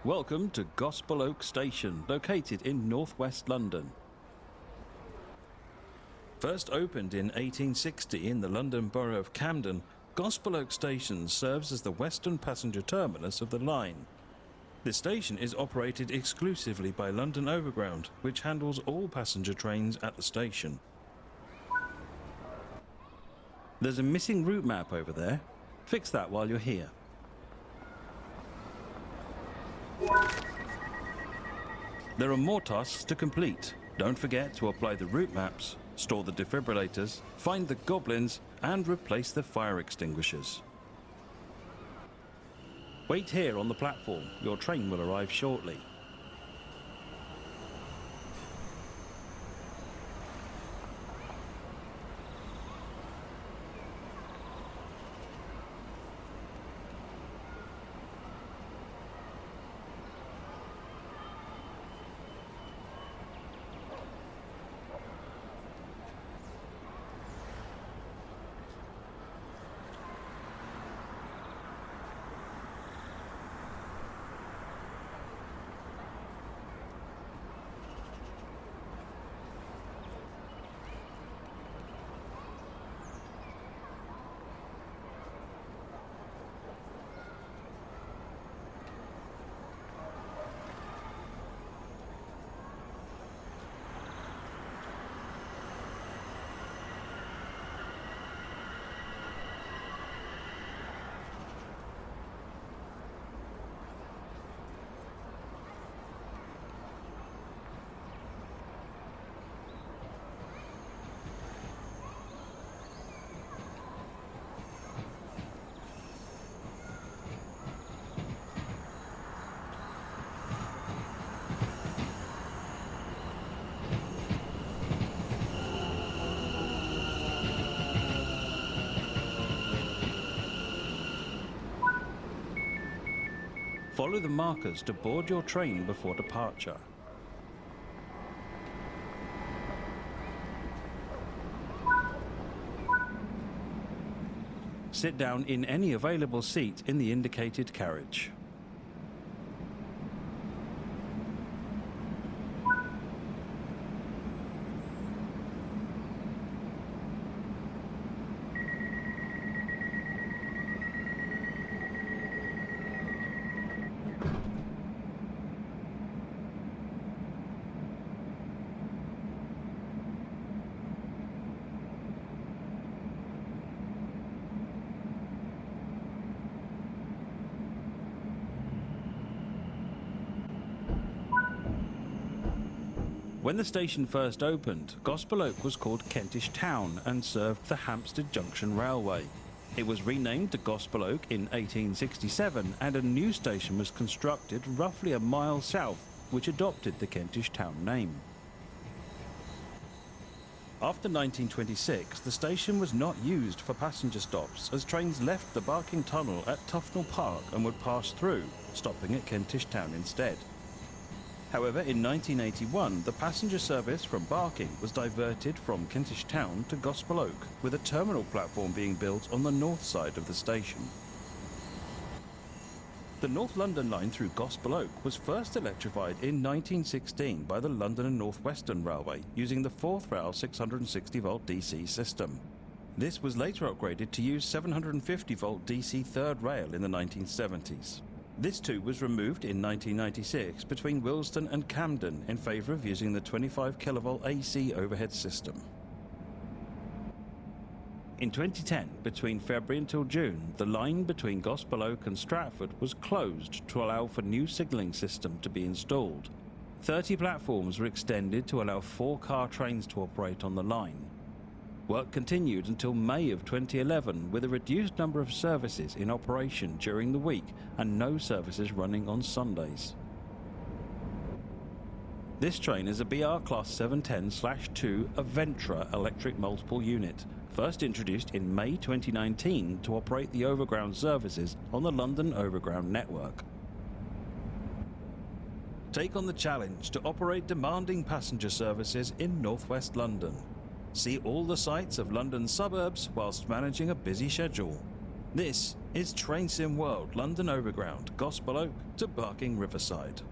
Welcome to Gospel Oak Station, located in northwest London. First opened in 1860 in the London Borough of Camden, Gospel Oak Station serves as the western passenger terminus of the line. This station is operated exclusively by London Overground, which handles all passenger trains at the station. There's a missing route map over there. Fix that while you're here. There are more tasks to complete. Don't forget to apply the route maps, store the defibrillators, find the goblins, and replace the fire extinguishers. Wait here on the platform. Your train will arrive shortly. Follow the markers to board your train before departure. Sit down in any available seat in the indicated carriage. When the station first opened, Gospel Oak was called Kentish Town and served the Hampstead Junction Railway. It was renamed to Gospel Oak in 1867 and a new station was constructed roughly a mile south, which adopted the Kentish Town name. After 1926, the station was not used for passenger stops as trains left the Barking Tunnel at Tufnell Park and would pass through, stopping at Kentish Town instead. However, in 1981, the passenger service from Barking was diverted from Kentish Town to Gospel Oak, with a terminal platform being built on the north side of the station. The North London line through Gospel Oak was first electrified in 1916 by the London and North Western Railway using the 4th rail 660-volt DC system. This was later upgraded to use 750-volt DC 3rd rail in the 1970s. This too was removed in 1996 between Willesden and Camden in favour of using the 25 kV AC overhead system. In 2010, between February until June, the line between Gospel Oak and Stratford was closed to allow for new signalling system to be installed. 30 platforms were extended to allow 4-car trains to operate on the line. Work continued until May of 2011 with a reduced number of services in operation during the week and no services running on Sundays. This train is a BR Class 710/2 Aventra electric multiple unit, first introduced in May 2019 to operate the overground services on the London Overground network. Take on the challenge to operate demanding passenger services in northwest London. See all the sights of London's suburbs whilst managing a busy schedule. This is Train Sim World, London Overground, Gospel Oak to Barking Riverside.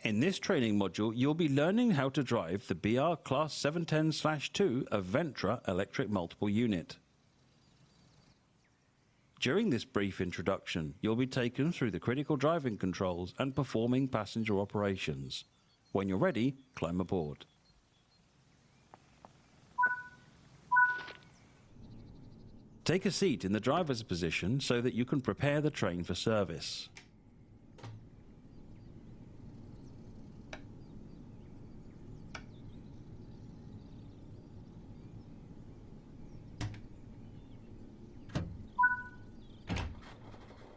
In this training module, you'll be learning how to drive the BR Class 710/2 Aventra electric multiple unit. During this brief introduction, you'll be taken through the critical driving controls and performing passenger operations. When you're ready, climb aboard. Take a seat in the driver's position so that you can prepare the train for service.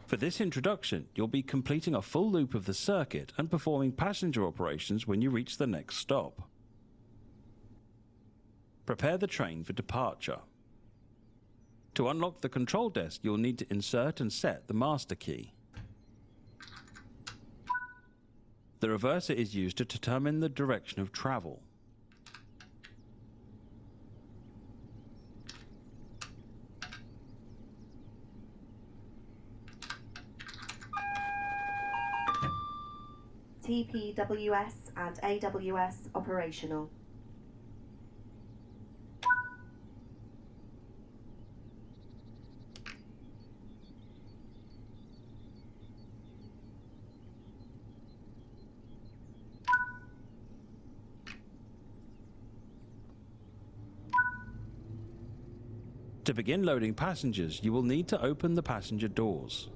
For this introduction, you'll be completing a full loop of the circuit and performing passenger operations when you reach the next stop. Prepare the train for departure. To unlock the control desk, you'll need to insert and set the master key. The reverser is used to determine the direction of travel. TPWS and AWS operational. To begin loading passengers, you will need to open the passenger doors.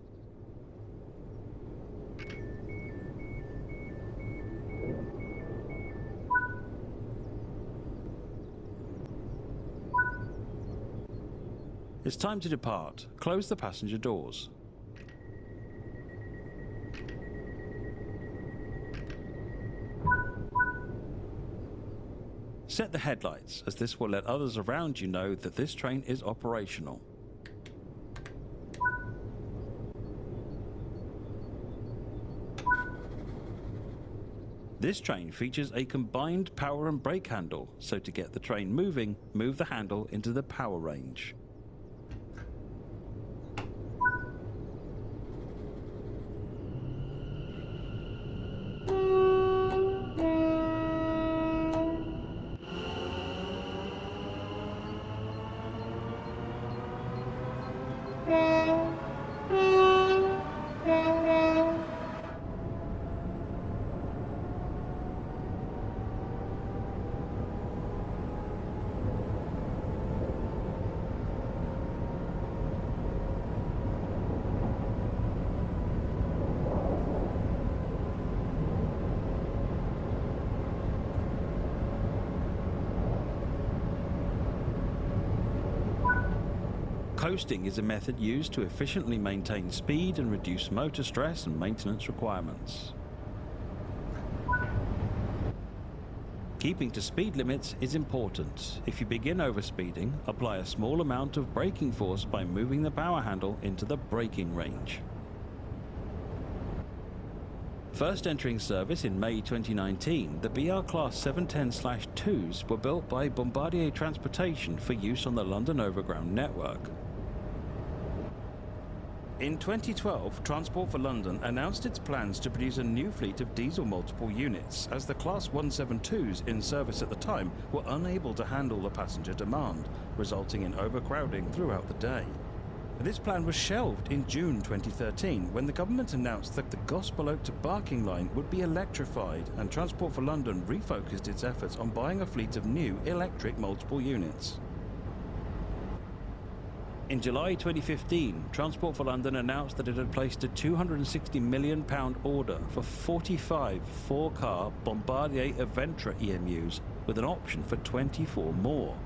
It's time to depart. Close the passenger doors. Set the headlights, as this will let others around you know that this train is operational. This train features a combined power and brake handle, so to get the train moving, move the handle into the power range. Coasting is a method used to efficiently maintain speed and reduce motor stress and maintenance requirements. Keeping to speed limits is important. If you begin overspeeding, apply a small amount of braking force by moving the power handle into the braking range. First entering service in May 2019, the BR Class 710/2s were built by Bombardier Transportation for use on the London Overground network. In 2012, Transport for London announced its plans to produce a new fleet of diesel multiple units, as the Class 172s in service at the time were unable to handle the passenger demand, resulting in overcrowding throughout the day. This plan was shelved in June 2013 when the government announced that the Gospel Oak to Barking line would be electrified, and Transport for London refocused its efforts on buying a fleet of new electric multiple units. In July 2015, Transport for London announced that it had placed a £260 million order for 45 four-car Bombardier Aventra EMUs with an option for 24 more.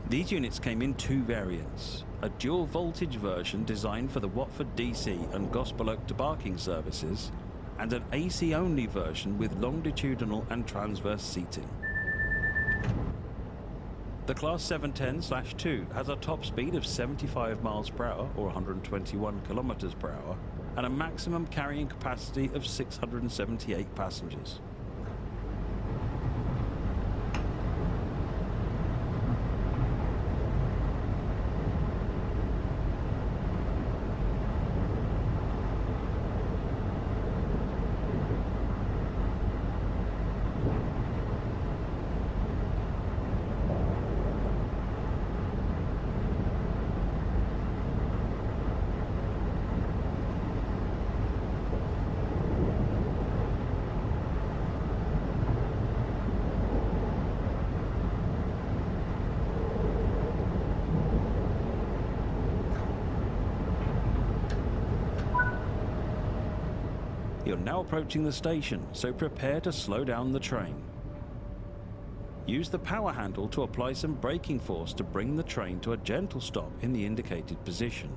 These units came in two variants, a dual voltage version designed for the Watford DC and Gospel Oak to Barking services, and an AC-only version with longitudinal and transverse seating. The Class 710/2 has a top speed of 75 miles per hour or 121 kilometers per hour and a maximum carrying capacity of 678 passengers. You're now approaching the station, so prepare to slow down the train. Use the power handle to apply some braking force to bring the train to a gentle stop in the indicated position.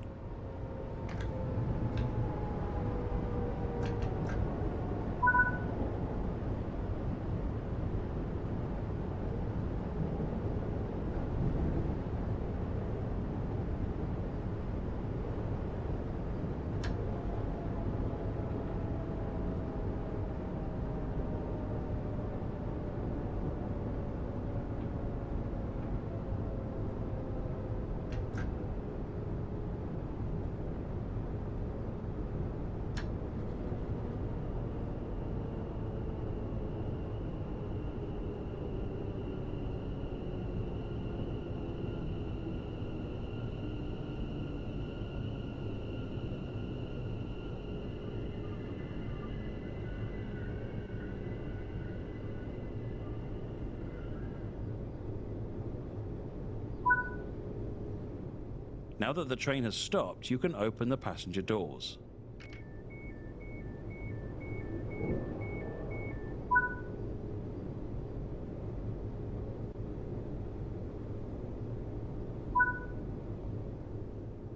Now that the train has stopped, you can open the passenger doors.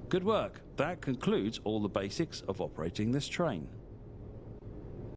Good work. That concludes all the basics of operating this train.